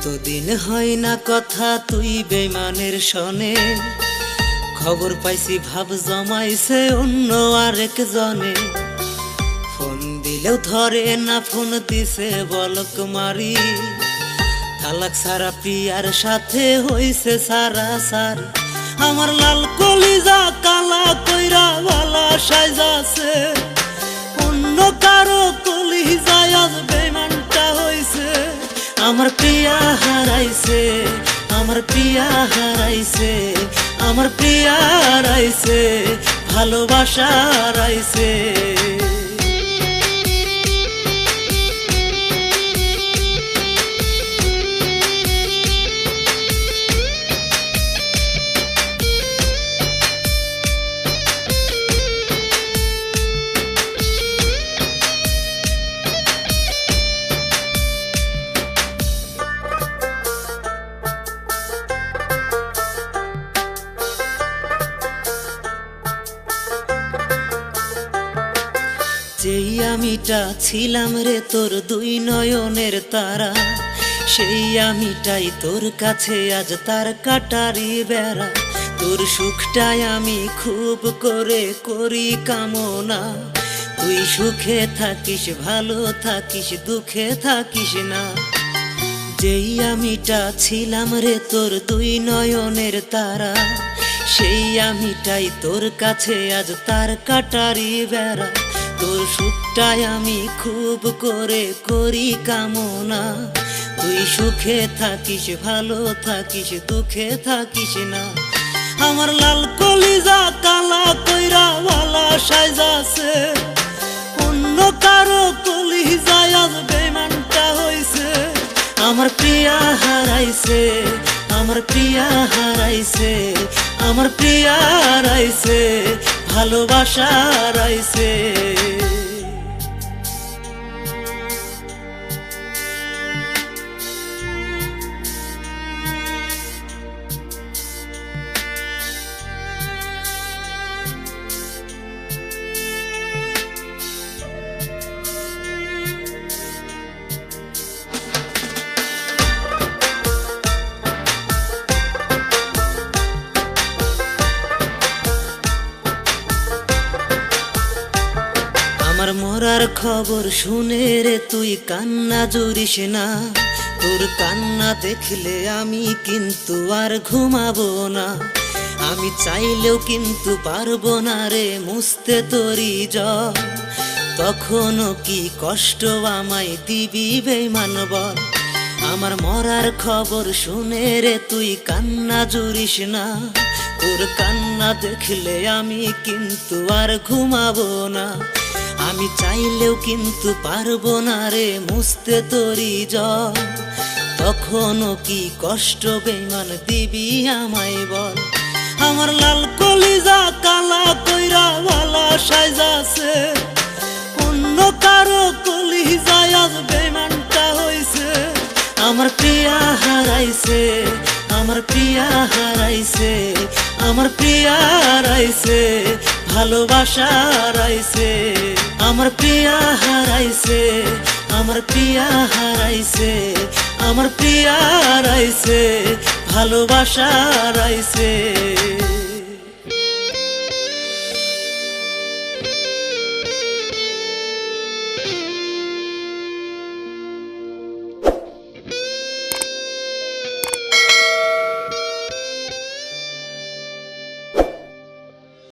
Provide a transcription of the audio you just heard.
কতদিন হয় না কথা তুই বেইমানের সনে, খবর পাইছি ভাব জমাইছে অন্য আরেক জনে। ফোন দিলেও ধরে না, ফোন দিছে বলক মারি, তালাক সারা প্রিয়ার সাথে হইছে সারা সারি। আমার লাল কলিজা কালা কইরা বালা সাইজাছে, অন্য কারো কলিজায় আজ বেইমানটা হইছে। আমার প্রিয়া হারাইছে, আমার প্রিয়া হারাইছে, আমার প্রিয়া হারাইছে, ভালোবাসা হারাইছে। যেই আমিটা ছিলাম রে তোর দুই নয়নের তারা, সেই আমিটাই তোর কাছে আজ তার কাটারি বেড়া। তোর সুখটাই আমি খুব করে করি কামনা, তুই সুখে থাকিস, ভালো থাকিস, দুঃখে থাকিস না। যেই আমিটা ছিলাম রে তোর দুই নয়নের তারা, সেই আমিটাই তোর কাছে আজ তার কাটারি বেড়া। তোর সুখটাই আমি খুব করে করি কামনা, তুই সুখে থাকিস, ভালো থাকিস, দুঃখে থাকিস না। আমার লাল কলিজা কালা কইরা বালা সাইজাছে, অন্য কারো কলিজায় আজ বেইমানটা হইছে। আমার প্রিয়া হারাইছে, আমার প্রিয়া হারাইছে, আমার প্রিয়া হারাইছে, ভালোবাসা হারাইছে। আমার মরার খবর শুনে রে তুই কান্না জুড়িস না, তোর কান্না দেখলে আমি কিন্তু আর ঘুমাবো না। আমি চাইলেও কিন্তু পারবো না রে মুছতে তোরি জল, তখনও কি কষ্ট আমায় দিবি বেইমান বল। আমার মরার খবর শুনে রে তুই কান্না জুড়িস না, তোর কান্না দেখলে আমি কিন্তু আর ঘুমাবো না। আমি চাইলেও কিন্তু পারবো না রে মুছতে তোরি জল, তখনও কি কষ্ট বেইমান দিবি আমায় বল। আমার লাল কলিজা কালা কইরা বালা সাইজাছে, অন্য কারো কলিজায় আজ বেইমানটা হইছে। আমার প্রিয়া হারাইছে, আমার প্রিয়া হারাইছে, আমার প্রিয়া হারাইছে, ভালোবাসা হারাইছে। আমার প্রিয়া হারাইছে, আমার প্রিয়া হারাইছে, আমার প্রিয়া হারাইছে, ভালোবাসা হারাইছে।